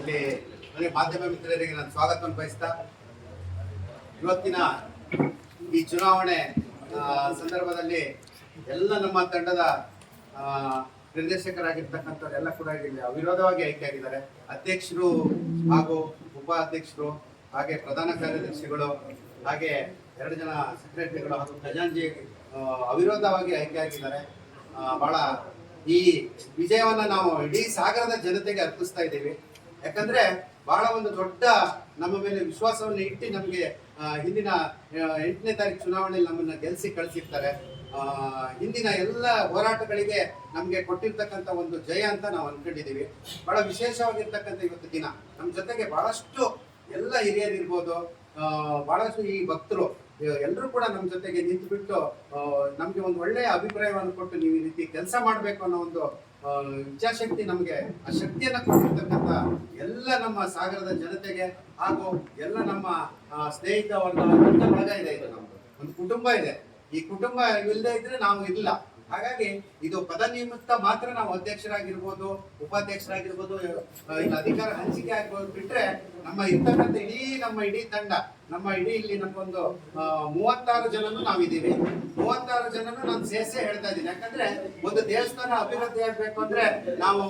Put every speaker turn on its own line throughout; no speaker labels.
ಇಲ್ಲಿ ನನಗೆ ಮಾಧ್ಯಮ ಮಿತ್ರರಿಗೆ ನಾನು ಸ್ವಾಗತವನ್ನು ಬಯಸ್ತಾ ಇವತ್ತಿನ ಈ ಚುನಾವಣೆ ಸಂದರ್ಭದಲ್ಲಿ ಎಲ್ಲ ನಮ್ಮ ತಂಡದ ನಿರ್ದೇಶಕರಾಗಿರ್ತಕ್ಕಂಥವರೆಲ್ಲ ಕೂಡ ಇಲ್ಲಿ ಅವಿರೋಧವಾಗಿ ಆಯ್ಕೆಯಾಗಿದ್ದಾರೆ. ಅಧ್ಯಕ್ಷರು ಹಾಗೂ ಉಪಾಧ್ಯಕ್ಷರು, ಹಾಗೆ ಪ್ರಧಾನ ಕಾರ್ಯದರ್ಶಿಗಳು, ಹಾಗೆ 2 ಜನ ಸೆಕ್ರೆಟರಿಗಳು ಹಾಗೂ ಖಜಾಂಜಿ ಅವಿರೋಧವಾಗಿ ಆಯ್ಕೆಯಾಗಿದ್ದಾರೆ. ಬಹಳ ಈ ವಿಜಯವನ್ನ ನಾವು ಇಡೀ ಸಾಗರದ ಜನತೆಗೆ ಅರ್ಪಿಸ್ತಾ ಇದ್ದೀವಿ. ಯಾಕಂದ್ರೆ ಬಹಳ ಒಂದು ದೊಡ್ಡ ನಮ್ಮ ಮೇಲೆ ವಿಶ್ವಾಸವನ್ನು ಇಟ್ಟು ನಮಗೆ ಹಿಂದಿನ 8ನೇ ತಾರೀಕು ಚುನಾವಣೆಯಲ್ಲಿ ನಮ್ಮನ್ನ ಗೆಲ್ಲಿಸಿ ಕಳಿಸಿರ್ತಾರೆ. ಹಿಂದಿನ ಎಲ್ಲ ಹೋರಾಟಗಳಿಗೆ ನಮಗೆ ಕೊಟ್ಟಿರ್ತಕ್ಕಂಥ ಒಂದು ಜಯ ಅಂತ ನಾವು ಅನ್ಕೊಂಡಿದ್ದೀವಿ. ಬಹಳ ವಿಶೇಷವಾಗಿರ್ತಕ್ಕಂಥ ಇವತ್ತು ದಿನ ನಮ್ಮ ಜೊತೆಗೆ ಬಹಳಷ್ಟು ಎಲ್ಲ ಹಿರಿಯರಿರ್ಬೋದು, ಬಹಳಷ್ಟು ಈ ಭಕ್ತರು ಎಲ್ಲರೂ ಕೂಡ ನಮ್ಮ ಜೊತೆಗೆ ನಿಂತುಬಿಟ್ಟು ನಮ್ಗೆ ಒಂದು ಒಳ್ಳೆಯ ಅಭಿಪ್ರಾಯವನ್ನು ಕೊಟ್ಟು ನೀವು ಈ ರೀತಿ ಕೆಲಸ ಮಾಡಬೇಕು ಅನ್ನೋ ಒಂದು ಇಚ್ಛಾಶಕ್ತಿ, ನಮಗೆ ಆ ಶಕ್ತಿಯನ್ನ ಕೊಟ್ಟಿರ್ತಕ್ಕಂಥ ಎಲ್ಲ ನಮ್ಮ ಸಾಗರದ ಜನತೆಗೆ ಹಾಗೂ ಎಲ್ಲ ನಮ್ಮ ಸ್ನೇಹಿತ ಒಂದು ಬಳಗ ಇದೆ. ಇದು ನಮ್ದು ಒಂದು ಕುಟುಂಬ ಇದೆ. ಈ ಕುಟುಂಬ ಇಲ್ಲದೆ ಇದ್ರೆ ನಾವು ಇಲ್ಲ. ಹಾಗಾಗಿ ಇದು ಪದನಿಮಿತ್ತ ಮಾತ್ರ ನಾವು ಅಧ್ಯಕ್ಷರಾಗಿರ್ಬೋದು, ಉಪಾಧ್ಯಕ್ಷರಾಗಿರ್ಬೋದು, ಇಲ್ಲ ಅಧಿಕಾರ ಹಂಚಿಕೆ ಆಗ್ಬೋದು ಬಿಟ್ರೆ ನಮ್ಮ ಇರ್ತಕ್ಕಂಥ ಇಡೀ ತಂಡ, ನಮ್ಮ ಇಲ್ಲಿ ನಮ್ಗೊಂದು 36 ಜನನು ನಾವಿದ್ದೀವಿ. 36 ಜನನು ನಾನು ಸೇರ್ಸೇ ಹೇಳ್ತಾ ಇದ್ದೀನಿ. ಯಾಕಂದ್ರೆ ಒಂದು ದೇವಸ್ಥಾನ ಅಭಿವೃದ್ಧಿ ಆಗ್ಬೇಕು ಅಂದ್ರೆ ನಾವು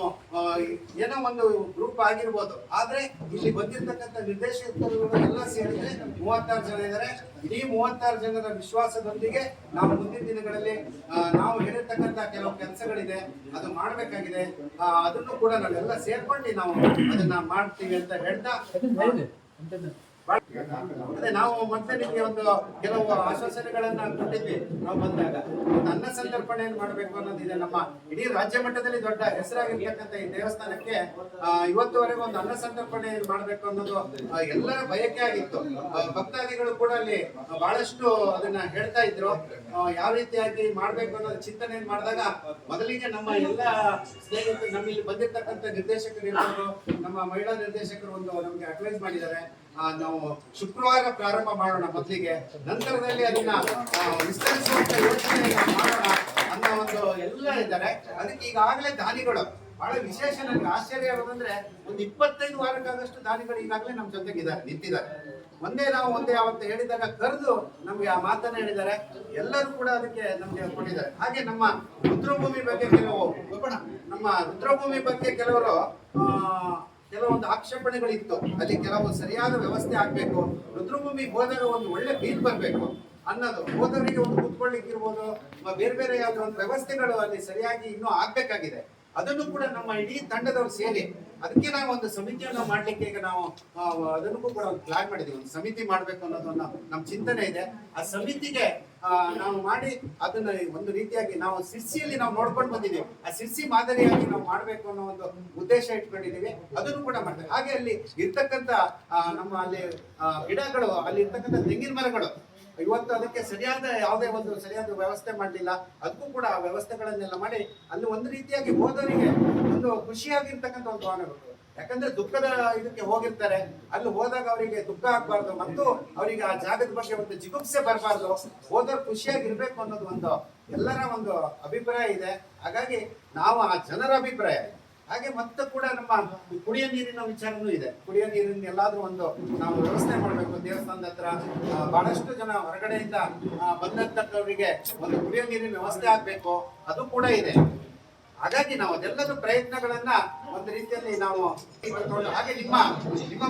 ಏನೋ ಒಂದು ಗ್ರೂಪ್ ಆಗಿರ್ಬೋದು, ಆದ್ರೆ ಇಲ್ಲಿ ಬಂದಿರ್ತಕ್ಕಂಥ ನಿರ್ದೇಶಕರು ಎಲ್ಲ ಸೇರಿದ್ರೆ 36 ಜನ ಇದ್ದಾರೆ. ಇಡೀ 36 ಜನರ ವಿಶ್ವಾಸದೊಂದಿಗೆ ನಾವು ಮುಂದಿನ ದಿನಗಳಲ್ಲಿ ನಾವು ಹೇಳಿರ್ತಕ್ಕಂಥ ಕೆಲವು ಕೆಲಸಗಳಿದೆ, ಅದು ಮಾಡಬೇಕಾಗಿದೆ. ಅದನ್ನು ಕೂಡ ನಾವೆಲ್ಲ ಸೇರ್ಕೊಂಡು ನಾವು ಅದನ್ನ ಮಾಡ್ತೀವಿ ಅಂತ ಹೇಳ್ತಾ ನಾವು ಮತ್ತೆ ನಿಮಗೆ ಒಂದು ಕೆಲವು ಆಶ್ವಾಸನೆಗಳನ್ನ ಕೊಟ್ಟಿದ್ವಿ. ನಾವು ಬಂದಾಗ ಒಂದು ಅನ್ನ ಸಂತರ್ಪಣೆಯನ್ನು ಮಾಡಬೇಕು ಅನ್ನೋದಿದೆ. ನಮ್ಮ ಇಡೀ ರಾಜ್ಯ ಮಟ್ಟದಲ್ಲಿ ದೊಡ್ಡ ಹೆಸರಾಗಿರ್ತಕ್ಕಂಥ ಈ ದೇವಸ್ಥಾನಕ್ಕೆ ಇವತ್ತುವರೆಗೂ ಒಂದು ಅನ್ನ ಸಂತರ್ಪಣೆ ಮಾಡಬೇಕು ಅನ್ನೋದು ಎಲ್ಲರ ಬಯಕೆ ಆಗಿತ್ತು. ಭಕ್ತಾದಿಗಳು ಕೂಡ ಅಲ್ಲಿ ಬಹಳಷ್ಟು ಅದನ್ನ ಹೇಳ್ತಾ ಇದ್ರು. ಯಾವ ರೀತಿಯಾಗಿ ಮಾಡ್ಬೇಕು ಅನ್ನೋದು ಚಿಂತನೆ ಮಾಡಿದಾಗ ಮೊದಲಿಗೆ ನಮ್ಮ ಎಲ್ಲ ಸ್ನೇಹಿತರು, ನಮ್ಮ ಇಲ್ಲಿ ಬಂದಿರ್ತಕ್ಕಂಥ ನಿರ್ದೇಶಕರು ಇರ್ಬೋದು, ನಮ್ಮ ಮಹಿಳಾ ನಿರ್ದೇಶಕರು ಒಂದು ನಮ್ಗೆ ಅಡ್ವೈಸ್ ಮಾಡಿದ್ದಾರೆ. ನಾವು ಶುಕ್ರವಾರ ಪ್ರಾರಂಭ ಮಾಡೋಣ ಮೊದಲಿಗೆ, ನಂತರದಲ್ಲಿ ಅದನ್ನ ವಿಸ್ತರಿಸುವಂತ ಯೋಚನೆ ಮಾಡೋಣ ಅನ್ನೋ ಒಂದು ಎಲ್ಲ ಇದ್ದಾರೆ. ಅದಕ್ಕೆ ಈಗಾಗಲೇ ದಾನಿಗಳು ಬಹಳ ವಿಶೇಷ, ನನಗೆ ಆಶ್ಚರ್ಯ ಆಗೋದಂದ್ರೆ ಒಂದು 25 ವಾರಕ್ಕಾಗಷ್ಟು ದಾನಿಗಳು ಈಗಾಗಲೇ ನಮ್ಮ ಜೊತೆಗಿದ್ದಾರೆ, ನಿಂತಿದ್ದಾರೆ. ಒಂದೇ ಅವತ್ತು ಹೇಳಿದಾಗ ಕರೆದು ನಮ್ಗೆ ಆ ಮಾತನ್ನ ಹೇಳಿದ್ದಾರೆ. ಎಲ್ಲರೂ ಕೂಡ ಅದಕ್ಕೆ ನಮ್ಗೆ ಕೊಟ್ಟಿದ್ದಾರೆ. ಹಾಗೆ ನಮ್ಮ ರುದ್ರಭೂಮಿ ಬಗ್ಗೆ ಕೆಲವೊಂದು ಆಕ್ಷೇಪಣೆಗಳಿತ್ತು. ಅಲ್ಲಿ ಕೆಲವು ಸರಿಯಾದ ವ್ಯವಸ್ಥೆ ಆಗ್ಬೇಕು, ರುದ್ರಭೂಮಿಗೆ ಹೋದಾಗ ಒಂದು ಒಳ್ಳೆ ಫೀಲ್ ಬರ್ಬೇಕು ಅನ್ನೋದು, ಹೋದವರಿಗೆ ಒಂದು ಕುತ್ಕೊಳ್ಳಿಕ್ಕಿರ್ಬೋದು, ಬೇರೆ ಯಾವ್ದು ಒಂದು ವ್ಯವಸ್ಥೆಗಳು ಅಲ್ಲಿ ಸರಿಯಾಗಿ ಇನ್ನೂ ಆಗ್ಬೇಕಾಗಿದೆ. ಅದನ್ನು ಕೂಡ ನಮ್ಮ ಇಡೀ ತಂಡದವರು ಸೇರಿ ಅದಕ್ಕೆ ನಾವು ಒಂದು ಸಮಿತಿಯನ್ನು ಮಾಡ್ಲಿಕ್ಕೆ ಈಗ ನಾವು ಅದನ್ನು ಕೂಡ ಒಂದು ಪ್ಲಾನ್ ಮಾಡಿದೀವಿ. ಒಂದು ಸಮಿತಿ ಮಾಡ್ಬೇಕು ಅನ್ನೋದನ್ನ ನಮ್ಮ ಚಿಂತನೆ ಇದೆ. ಆ ಸಮಿತಿಗೆ ನಾವು ಮಾಡಿ ಅದನ್ನ ಒಂದು ರೀತಿಯಾಗಿ ನಾವು ಸಿರ್ಸಿಯಲ್ಲಿ ನಾವು ನೋಡ್ಕೊಂಡು ಬಂದಿದ್ದೀವಿ. ಆ ಸಿರ್ಸಿ ಮಾದರಿಯಾಗಿ ನಾವು ಮಾಡ್ಬೇಕು ಅನ್ನೋ ಒಂದು ಉದ್ದೇಶ ಇಟ್ಕೊಂಡಿದ್ದೀವಿ. ಅದನ್ನು ಕೂಡ ಮಾಡ್ತೇವೆ. ಹಾಗೆ ಅಲ್ಲಿ ಇರ್ತಕ್ಕಂಥ ನಮ್ಮ ಅಲ್ಲಿ ಗಿಡಗಳು, ಅಲ್ಲಿ ಇರ್ತಕ್ಕಂಥ ತೆಂಗಿನ ಮರಗಳು ಇವತ್ತು ಅದಕ್ಕೆ ಯಾವುದೇ ಒಂದು ಸರಿಯಾದ ವ್ಯವಸ್ಥೆ ಮಾಡಲಿಲ್ಲ. ಅದಕ್ಕೂ ಕೂಡ ಆ ವ್ಯವಸ್ಥೆಗಳನ್ನೆಲ್ಲ ಮಾಡಿ ಅಲ್ಲಿ ಒಂದು ರೀತಿಯಾಗಿ ಹೋದವರಿಗೆ ಒಂದು ಖುಷಿಯಾಗಿರ್ತಕ್ಕಂಥ ಒಂದು ಭಾವನೆಗಳು. ಯಾಕಂದ್ರೆ ದುಃಖದ ಇದಕ್ಕೆ ಹೋಗಿರ್ತಾರೆ, ಅಲ್ಲಿ ಹೋದಾಗ ಅವರಿಗೆ ದುಃಖ ಆಗ್ಬಾರ್ದು ಮತ್ತು ಅವರಿಗೆ ಆ ಜಾಗದ ಬಗ್ಗೆ ಒಂದು ಜಿಗುಪ್ಸೆ ಬರಬಾರ್ದು, ಹೋದವ್ರು ಖುಷಿಯಾಗಿರ್ಬೇಕು ಅನ್ನೋದು ಒಂದು ಎಲ್ಲರ ಒಂದು ಅಭಿಪ್ರಾಯ ಇದೆ. ಹಾಗಾಗಿ ನಾವು ಆ ಜನರ ಅಭಿಪ್ರಾಯ ಹಾಗೆ ಮತ್ತೆ ಕೂಡ ನಮ್ಮ ಕುಡಿಯೋ ನೀರಿನ ವಿಚಾರನೂ ಇದೆ. ಕುಡಿಯೋ ನೀರಿನ ಎಲ್ಲಾದ್ರೂ ಒಂದು ನಾವು ವ್ಯವಸ್ಥೆ ಮಾಡಬೇಕು. ದೇವಸ್ಥಾನದ ಹತ್ರ ಬಹಳಷ್ಟು ಜನ ಹೊರಗಡೆಯಿಂದ ಬಂದಂತವರಿಗೆ ಒಂದು ಕುಡಿಯೋ ನೀರಿನ ವ್ಯವಸ್ಥೆ ಆಗ್ಬೇಕು, ಅದು ಕೂಡ ಇದೆ. ಹಾಗಾಗಿ ನಾವು ಅದೆಲ್ಲದ ಪ್ರಯತ್ನಗಳನ್ನ ಒಂದು ರೀತಿಯಲ್ಲಿ ನಾವು ಹಾಗೆ ನಿಮ್ಮ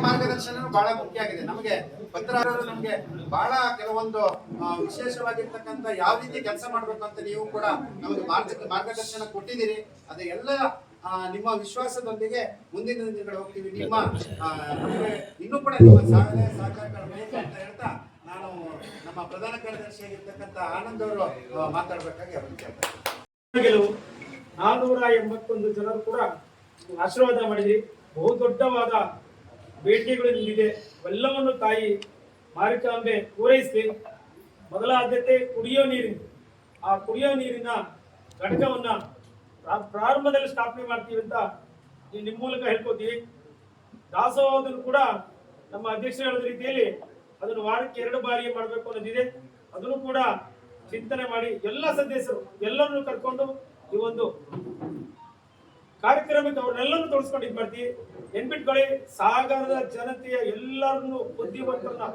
ಮಾರ್ಗದರ್ಶನ ಬಹಳ ಮುಖ್ಯ ಆಗಿದೆ. ನಮಗೆ ಪತ್ರಕರ್ತರು ನಮ್ಗೆ ಬಹಳ ಕೆಲವೊಂದು ವಿಶೇಷವಾಗಿರ್ತಕ್ಕಂಥ ಯಾವ ರೀತಿ ಕೆಲಸ ಮಾಡ್ಬೇಕು ಅಂತ ನೀವು ಕೂಡ ನಮಗೆ ಮಾರ್ಗದರ್ಶನ ಕೊಟ್ಟಿದ್ದೀರಿ. ಅದು ಎಲ್ಲ ನಿಮ್ಮ ವಿಶ್ವಾಸದೊಂದಿಗೆ ಮುಂದಿನ ದಿನಗಳು ಹೋಗ್ತೀವಿ. ನಿಮ್ಮ ಇನ್ನೂ ಕೂಡ ನಿಮ್ಮ ಸಹಕಾರಗಳು ಬೇಕು ಅಂತ ಹೇಳ್ತಾ ನಾನು ನಮ್ಮ ಪ್ರಧಾನ ಕಾರ್ಯದರ್ಶಿಯಾಗಿರ್ತಕ್ಕಂಥ ಆನಂದ್ ಅವರು ಮಾತಾಡ್ಬೇಕಾಗಿ
ಗೆಲುವು 481 ಜನರು ಕೂಡ ಆಶೀರ್ವಾದ ಮಾಡಿದ್ರಿ. ಬಹುದೊಡ್ಡವಾದ ಬೇಡಿಕೆಗಳು ನಿಮಗೆ ಎಲ್ಲವನ್ನು ತಾಯಿ ಮಾರಿಕಾಂಬೆ ಪೂರೈಸಲಿ. ಮೊದಲ ಆದ್ಯತೆ ಕುಡಿಯೋ ನೀರಿನ, ಆ ಕುಡಿಯೋ ನೀರಿನ ಘಟಕವನ್ನ ಪ್ರಾರಂಭದಲ್ಲಿ ಸ್ಥಾಪನೆ ಮಾಡ್ತೀವಿ ಅಂತ ನಿಮ್ಮ ಮೂಲಕ ಹೇಳ್ಕೊತೀವಿ. ದಾಸೋಹದನ್ನು ಕೂಡ ನಮ್ಮ ಅಧ್ಯಕ್ಷರು ಹೇಳಿದ ರೀತಿಯಲ್ಲಿ ಅದನ್ನು ವಾರಕ್ಕೆ 2 ಬಾರಿ ಮಾಡಬೇಕು ಅನ್ನೋದಿದೆ. ಅದನ್ನು ಕೂಡ ಚಿಂತನೆ ಮಾಡಿ ಎಲ್ಲ ಸದಸ್ಯರು ಎಲ್ಲರನ್ನು ಕರ್ಕೊಂಡು ಈ ಒಂದು ಕಾರ್ಯಕ್ರಮಕ್ಕೆ ಅವ್ರನ್ನೆಲ್ಲರೂ ತೊಡಸ್ಕೊಂಡು ಇದು ಮಾಡ್ತೀವಿ. ನೆನ್ಪಿಟ್ಕೊಳ್ಳಿ, ಸಾಗರದ ಜನತೆಯ ಎಲ್ಲರನ್ನು ಬುದ್ಧಿವಂತರನ್ನ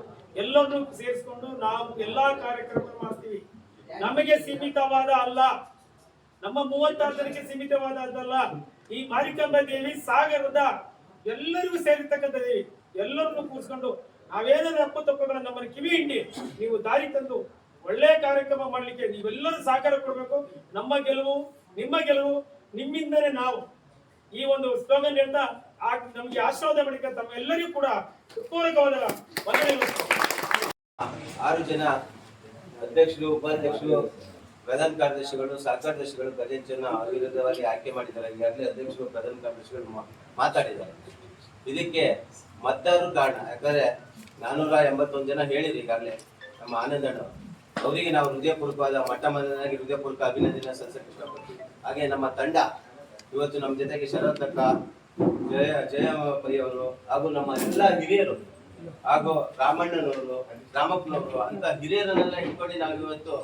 ಎಲ್ಲರನ್ನೂ ಸೇರಿಸ್ಕೊಂಡು ನಾವು ಎಲ್ಲಾ ಕಾರ್ಯಕ್ರಮ ಮಾಡ್ತೀವಿ. ನಮಗೆ ಸೀಮಿತವಾದ ಅಲ್ಲ, ನಮ್ಮ 36 ಜನಕ್ಕೆ ಸೀಮಿತವಾದ ಅಲ್ಲ. ಈ ಮಾರಿಕಾಂಬಾ ದೇವಿ ಸಾಗರದ ಎಲ್ಲರಿಗೂ ಸೇರಿರ್ತಕ್ಕಂಥ ದೇವಿ. ಎಲ್ಲರನ್ನೂ ಕೂರಿಸ್ಕೊಂಡು ನಾವೇನಾದ್ರೂ ಹಕ್ಕು ತಪ್ಪುಗಳನ್ನ ನಮ್ಮನ್ನು ಕಿವಿ ಹಿಂಡಿ ನೀವು ದಾರಿ ತಂದು ಒಳ್ಳೆ ಕಾರ್ಯಕ್ರಮ ಮಾಡ್ಲಿಕ್ಕೆ ನೀವೆಲ್ಲರೂ ಸಹಕಾರ ಕೊಡಬೇಕು. ನಮ್ಮ ಗೆಲುವು ನಿಮ್ಮ ಗೆಲುವು, ನಿಮ್ಮಿಂದಲೇ ನಾವು ಈ ಒಂದು ಸ್ಲೋಗನ್ ಹೇಳ್ತಾ ನಮಗೆ ಆಶೀರ್ವಾದ ಮಾಡಿಕ ತಮ್ಮೆಲ್ಲರಿಗೂ ಕೂಡ ಹೃತ್ಪೂರ್ವಕವಾದ ವಂದನೆಗಳು.
6 ಜನ ಅಧ್ಯಕ್ಷರು, ಉಪಾಧ್ಯಕ್ಷರು, ಪ್ರಧಾನ ಕಾರ್ಯದರ್ಶಿಗಳು, ಸಹಕಾರ್ಯದರ್ಶಿಗಳು ಖಜಾಂಚಿಯನ್ನ ಅವಿರೋಧವಾಗಿ ಆಯ್ಕೆ ಮಾಡಿದ್ದಾರೆ. ಈಗಾಗಲೇ ಅಧ್ಯಕ್ಷರು, ಪ್ರಧಾನ ಕಾರ್ಯದರ್ಶಿಗಳು ಮಾತಾಡಿದ್ದಾರೆ. ಇದಕ್ಕೆ ಮತದಾರರು ಕಾರಣ. ಯಾಕಂದ್ರೆ 481 ಜನ ಹೇಳಿದ್ರು ಈಗಾಗಲೇ ನಮ್ಮ ಆನಂದಣ್ಣ ಅವರಿಗೆ ನಾವು ಹೃದಯಪೂರ್ವಕವಾದ ಮಟ್ಟಮನಾಗಿ ಹೃದಯಪೂರ್ವಕ ಅಭಿನಂದನೆ ಸಲ್ಲಿಸಕ್ಕೆ ಇಷ್ಟಪಡ್ತೀವಿ. ಹಾಗೆ ನಮ್ಮ ತಂಡ ಇವತ್ತು ನಮ್ಮ ಜೊತೆಗೆ ಶರತ್ ಅಕ್ಕ, ಜಯ ಪೈ ಅವರು ಹಾಗೂ ನಮ್ಮ ಎಲ್ಲ ಹಿರಿಯರು ಹಾಗೂ ರಾಮಣ್ಣನವರು, ರಾಮಪ್ಪನವರು ಅಂತ ಹಿರಿಯರನ್ನೆಲ್ಲ ಇಟ್ಕೊಂಡು ನಾವು ಇವತ್ತು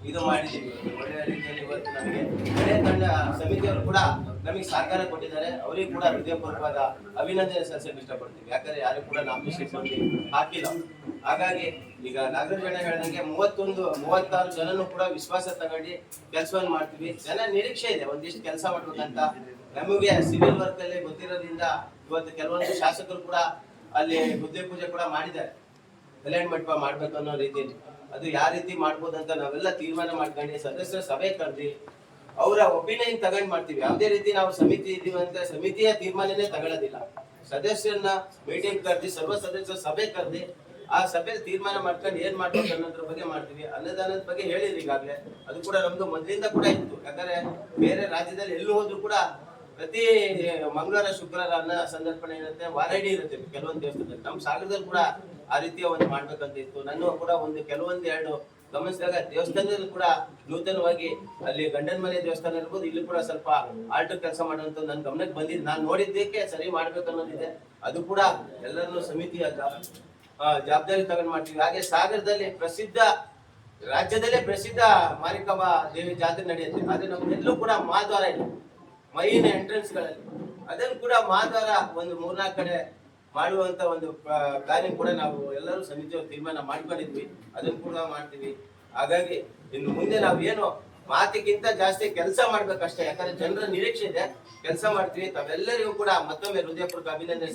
ಇದು ಮಾಡಿದ್ದೀವಿ. ಒಳ್ಳೆಯ ರೀತಿಯಲ್ಲಿ ಇವತ್ತು ನಮಗೆ ಹಳೆ ತಂಡ ಸಮಿತಿಯವರು ಕೂಡ ನಮಗೆ ಸಹಕಾರ ಕೊಟ್ಟಿದ್ದಾರೆ. ಅವರಿಗೆ ಕೂಡ ಹೃದಯಪೂರ್ವಕವಾದ ಅಭಿನಂದನೆ ಸಲ್ಲಿಸಕ್ಕೆ ಇಷ್ಟಪಡ್ತೀವಿ. ಯಾಕಂದ್ರೆ ಯಾರು ಕೂಡ ನಾಮಿನೇಷನ್ ಮಾಡಿ ಹಾಕಿಲ್ಲ. ಹಾಗಾಗಿ ಈಗ ನಾಗರಾಜ್ ಅಣ್ಣ ಹೇಳಿದಂಗೆ 36 ಜನನು ಕೂಡ ವಿಶ್ವಾಸ ತಗೊಂಡು ಕೆಲಸವನ್ನು ಮಾಡ್ತೀವಿ. ಜನ ನಿರೀಕ್ಷೆ ಇದೆ ಒಂದಿಷ್ಟು ಕೆಲಸ ಮಾಡ್ಬೇಕಂತ. ನಮಗೆ ಸಿವಿಲ್ ವರ್ಕ್ ಅಲ್ಲಿ ಗೊತ್ತಿರೋದ್ರಿಂದ ಇವತ್ತು ಕೆಲವೊಂದು ಶಾಸಕರು ಕೂಡ ಅಲ್ಲಿ ಹುದ್ದೆ ಪೂಜೆ ಕೂಡ ಮಾಡಿದ್ದಾರೆ. ಕಲ್ಯಾಣ ಮಂಟಪ ಮಾಡ್ಬೇಕು ಅನ್ನೋ ರೀತಿಯಲ್ಲಿ ಅದು ಯಾವ ರೀತಿ ಮಾಡ್ಬೋದಂತ ನಾವೆಲ್ಲ ತೀರ್ಮಾನ ಮಾಡ್ಕೊಂಡು ಸದಸ್ಯರ ಸಭೆ ಕರೆದಿ ಅವರ ಒಪಿನಿಯನ್ ತಗೊಂಡ್ ಮಾಡ್ತೀವಿ. ಯಾವುದೇ ರೀತಿ ನಾವು ಸಮಿತಿ ಇದೀವಿ ಅಂತ ಸಮಿತಿಯ ತೀರ್ಮಾನನೇ ತಗೊಳ್ಳೋದಿಲ್ಲ. ಸದಸ್ಯರನ್ನ ಮೀಟಿಂಗ್ ಕರೆದಿ, ಸರ್ವ ಸದಸ್ಯರ ಸಭೆ ಕರೆದಿ ಆ ಸಭೆಯಲ್ಲಿ ತೀರ್ಮಾನ ಮಾಡ್ಕೊಂಡು ಏನ್ ಮಾಡ್ಬೇಕು ಅನ್ನೋದ್ರ ಬಗ್ಗೆ ಮಾಡ್ತೀವಿ. ಅನ್ನದಾನದ ಬಗ್ಗೆ ಹೇಳಿದ್ರಿ ಈಗಾಗಲೇ, ಅದು ಕೂಡ ನಮ್ದು ಮೊದಲಿಂದ ಕೂಡ ಇತ್ತು. ಯಾಕಂದ್ರೆ ಬೇರೆ ರಾಜ್ಯದಲ್ಲಿ ಎಲ್ಲೂ ಹೋದ್ರು ಕೂಡ ಪ್ರತಿ ಮಂಗಳವಾರ ಶುಕ್ರವಾರ ಅನ್ನ ಸಂದರ್ಪಣೆ ಇರುತ್ತೆ, ವಾರೈಡಿ ಇರುತ್ತೆ ಕೆಲವೊಂದು ದೇವಸ್ಥಾನದಲ್ಲಿ. ನಮ್ಮ ಸಾಗರದಲ್ಲಿ ಕೂಡ ಆ ರೀತಿಯ ಒಂದು ಮಾಡ್ಬೇಕಂತ ಇತ್ತು. ನಾನು ಕೂಡ ಕೆಲವೊಂದು 2 ಗಮನಿಸಿದಾಗ ದೇವಸ್ಥಾನದಲ್ಲಿ ಕೂಡ ನೂತನವಾಗಿ ಅಲ್ಲಿ ಗಂಡನ ಮನೆ ದೇವಸ್ಥಾನ ಇರ್ಬೋದು, ಇಲ್ಲಿ ಕೂಡ ಸ್ವಲ್ಪ ಆಲ್ಟು ಕೆಲಸ ಮಾಡುವಂತ ನನ್ನ ಗಮನಕ್ಕೆ ಬಂದಿದ್ದು. ನಾನು ನೋಡಿದ್ದಕ್ಕೆ ಸರಿ ಮಾಡ್ಬೇಕು ಅನ್ನೋದಿದೆ. ಅದು ಕೂಡ ಎಲ್ಲರನ್ನೂ ಸಮಿತಿಯ ಜವಾಬ್ದಾರಿ ತಗೊಂಡು ಮಾಡ್ತೀವಿ. ಹಾಗೆ ಸಾಗರದಲ್ಲಿ ರಾಜ್ಯದಲ್ಲೇ ಪ್ರಸಿದ್ಧ ಮಾರಿಕಾಂಬಾ ದೇವಿ ಜಾತ್ರೆ ನಡೆಯುತ್ತೆ. ಆದ್ರೆ ನಮ್ಗೆಲ್ಲೂ ಕೂಡ ಮಹಾದ್ವಾರ ಇಲ್ಲ, ಮೈನ್ ಎಂಟ್ರೆನ್ಸ್ ಗಳಲ್ಲಿ. ಅದನ್ನು ಕೂಡ ಮಹಾದ್ವಾರ ಒಂದು 3-4 ಕಡೆ ಮಾಡುವಂತ ಒಂದು ಕಾರ್ಯ ಕೂಡ ನಾವು ಎಲ್ಲರೂ ಸಮಿತಿಯವರು ತೀರ್ಮಾನ ಮಾಡ್ಕೊಂಡಿದ್ವಿ. ಅದನ್ನು ಕೂಡ ಮಾಡ್ತೀವಿ. ಹಾಗಾಗಿ ಇನ್ನು ಮುಂದೆ ನಾವು ಏನು ಮಾತಿಗಿಂತ ಜಾಸ್ತಿ ಕೆಲಸ ಮಾಡ್ಬೇಕಷ್ಟೇ. ಯಾಕಂದ್ರೆ ಜನರ ನಿರೀಕ್ಷೆ ಇದೆ, ಕೆಲಸ ಮಾಡ್ತೀವಿ. ತಾವೆಲ್ಲರಿಗೂ ಕೂಡ ಮತ್ತೊಮ್ಮೆ ಹೃದಯಪೂರ್ವಕ ಅಭಿನಂದನೆ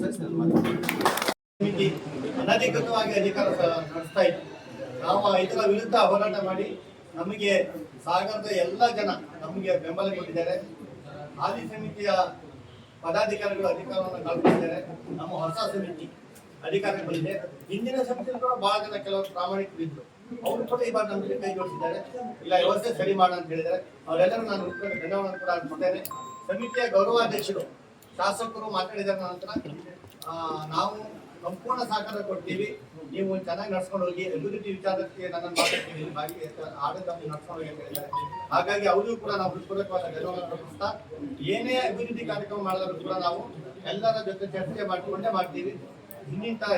ಸಮಿತಿ ಅನಧಿಕೃತವಾಗಿ ಅಧಿಕಾರ ನಡೆಸ್ತಾ ಇತ್ತು. ನಾವು ಇದರ ವಿರುದ್ಧ ಹೋರಾಟ ಮಾಡಿ ನಮಗೆ ಸಾಗರದ ಎಲ್ಲ ಜನ ನಮಗೆ ಬೆಂಬಲ ಕೊಟ್ಟಿದ್ದಾರೆ. ಹಾಲಿ ಸಮಿತಿಯ ಪದಾಧಿಕಾರಿಗಳು ಅಧಿಕಾರವನ್ನು ಕಲ್ಪಿಸಿದ್ದಾರೆ. ನಮ್ಮ ಹೊಸ ಸಮಿತಿ ಅಧಿಕಾರಕ್ಕೆ ಬಂದಿದೆ. ಹಿಂದಿನ ಸಮಿತಿಯಲ್ಲಿ ಕೂಡ ಬಹಳ ಜನ ಕೆಲವರು ಪ್ರಾಮಾಣಿಕರು ಇದ್ರು, ಅವರು ಕೂಡ ಈ ಬಾರಿ ನಮಗೆ ಕೈ ಜೋಡಿಸಿದ್ದಾರೆ. ಇಲ್ಲ, ವ್ಯವಸ್ಥೆ ಸರಿ ಮಾಡ ಅಂತ ಹೇಳಿದ್ದಾರೆ. ಅವರೆಲ್ಲರೂ ನಾನು ಧನ್ಯವಾದ ಕೂಡ ಅನ್ಕೊಳ್ತೇನೆ. ಸಮಿತಿಯ ಗೌರವಾಧ್ಯಕ್ಷರು ಶಾಸಕರು ಮಾತಾಡಿದ ನಂತರ ನಾವು ಸಂಪೂರ್ಣ ಸಹಕಾರ ಕೊಡ್ತೀವಿ, ನೀವು ಚೆನ್ನಾಗಿ ನಡ್ಸ್ಕೊಂಡು ಹೋಗಿ, ಅಭಿವೃದ್ಧಿ ವಿಚಾರಕ್ಕೆ ನನ್ನನ್ನು ಮಾತಾಡ್ತೀವಿ, ಆಡಳಿತ ನಡ್ಸ್ಕೊಂಡು ಹೋಗಿ ಅಂತ ಹೇಳಿದ್ದಾರೆ. ಹಾಗಾಗಿ ಅವರಿಗೂ ಕೂಡ ನಾವು ಹೃತ್ಪೂರ್ವಕವಾದ ಧನ್ಯವಾದ ಪ್ರಕಟಿಸ್ತಾ, ಏನೇ ಅಭಿವೃದ್ಧಿ ಕಾರ್ಯಕ್ರಮ ಮಾಡಿದ್ರು ಕೂಡ ನಾವು ಎಲ್ಲರ ಜೊತೆ ಚರ್ಚೆ ಮಾಡಿಕೊಂಡೇ ಮಾಡ್ತೀವಿ. ಹಿಂದಿನ ತರ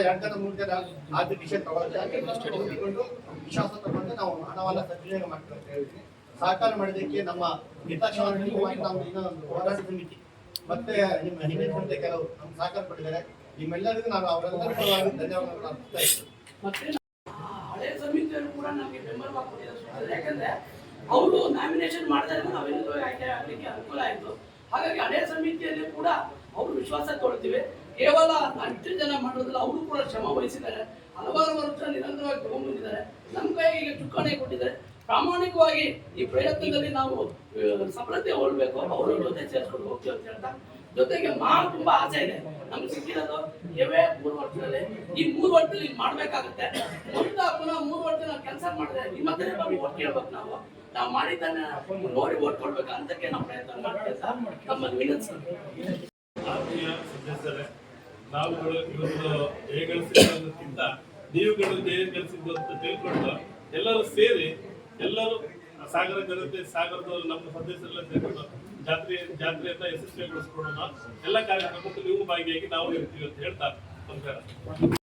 2 ಜನ 3 ಜನ ಆರ್ಥಿಕ ವಿಷಯ ತಗೊಂಡು ವಿಶ್ವಾಸ ತಗೊಂಡು ನಾವು ಹಣವನ್ನ ಸದ್ವಿನಿಯೋಗ ಮಾಡ್ತೀವಿ ಅಂತ ಹೇಳಿದ್ವಿ. ಸಹಕಾರ ಮಾಡಿದ್ದಕ್ಕೆ ನಮ್ಮ ಹಿತಾಸಕ್ತಿ ಹೋರಾಟ ಸಮಿತಿ ಮತ್ತೆ ನಿಮ್ಮ ಹಿಂದಿನ ಸಮಿತಿ ಕೆಲವು ನಮ್ಮ ಸಹಕಾರ ಪಡೆದಿದ್ದಾರೆ. ನಿಮ್ಮೆಲ್ಲರಿಗೂ ನಾನು ಅವರೆಲ್ಲರಿಗೂ ಧನ್ಯವಾದಗಳು ಅರ್ಪಿಸ್ತಾ ಇದ್ದೀನಿ.
ಮತ್ತೆ ಹಳೆ ಸಮಿತಿಯವರು ಕೂಡ ನಮಗೆ ಬೆಂಬಲವಾಗಿ ಕೊಟ್ಟಿದ್ದಾರೆ. ಯಾಕಂದ್ರೆ ಅವರು ನಾಮಿನೇಷನ್ ಮಾಡಿದಾಗ ನಾವೆಲ್ಲರೂ ಆಯ್ಕೆ ಆಗಲಿಕ್ಕೆ ಅನುಕೂಲ ಆಯಿತು. ಹಾಗಾಗಿ ಹಳೆ ಸಮಿತಿಯಲ್ಲಿ ಕೂಡ ಅವರು ವಿಶ್ವಾಸ ಕೊಡ್ತೀವಿ. ಕೇವಲ 8 ಜನ ಮಾಡೋದಿಲ್ಲ, ಅವರು ಕೂಡ ಶ್ರಮ ವಹಿಸಿದ್ದಾರೆ. ಹಲವಾರು ವರ್ಷ ನಿರಂತರವಾಗಿ ತಗೊಂಡ್ಬಂದಿದ್ದಾರೆ. ನಮ್ಮ ಕೈಗೆ ಈಗ ಚುಕ್ಕಾಣಿ ಕೊಟ್ಟಿದ್ದಾರೆ. ಪ್ರಾಮಾಣಿಕವಾಗಿ ಈ ಪ್ರಯತ್ನದಲ್ಲಿ ನಾವು ಸಫಲತೆ ಹೊರಬೇಕು. ಅವರ ಜೊತೆ ಸೇರಿಸ್ಕೊಂಡು ಹೋಗ್ತೀವಿ ಅಂತ ಹೇಳ್ತಾ, ಜೊತೆಗೆ ತುಂಬಾ ಆಸೆ ಇದೆ. ನಮ್ಗೆ ಸಿಕ್ಕಿರೋದು 3 ವರ್ಷದಲ್ಲಿ. ಈ 3 ವರ್ಷದಲ್ಲಿ ಮಾಡ್ಬೇಕಾಗುತ್ತೆ. ಪುನಃ 3 ವರ್ಷ ನಾವು ಕೆಲಸ ಮಾಡಿದ್ರೆ ನಿಮ್ಮತ್ತೇ ನಮಗೆ ಓಟ್ ಕೇಳ್ಬೇಕು. ನಾವು ಮಾಡಿದ್ದನ್ನ ನೋಡಿ ಓಟ್ ಕೊಡ್ಬೇಕು ಅಂತಕ್ಕೆ ನಾವು ಪ್ರಯತ್ನ ಮಾಡ್ತೀವಿ. ನಮ್ಮಲ್ಲಿ ವಿನಂತಿಸ್ತೀವಿ.
ಆತ್ಮೀಯ ಸದಸ್ಯರೇ, ನಾವುಗಳು ಇವತ್ತು ಜಯಗಳಿಸಿದ್ದಕ್ಕಿಂತ ನೀವುಗಳು ಜಯ ಗಳಿಸಿದ್ದು ಅಂತ ತಿಳ್ಕೊಂಡು ಎಲ್ಲರೂ ಸೇರಿ ಎಲ್ಲರೂ ಸಾಗರ ಜನತೆ ಸಾಗರದವರು ನಮ್ಮ ಸದಸ್ಯರೆಲ್ಲ ಸೇರಿಕೊಂಡು ಜಾತ್ರೆಯನ್ನ ಯಶಸ್ವಿಗೊಳಿಸ್ಕೊಡೋಣ. ಎಲ್ಲ ಕಾರ್ಯಕ್ರಮಕ್ಕೂ ನೀವು ಭಾಗಿಯಾಗಿ ನಾವು ಇರ್ತೀವಿ ಅಂತ ಹೇಳ್ತಾ ನಮಸ್ಕಾರ.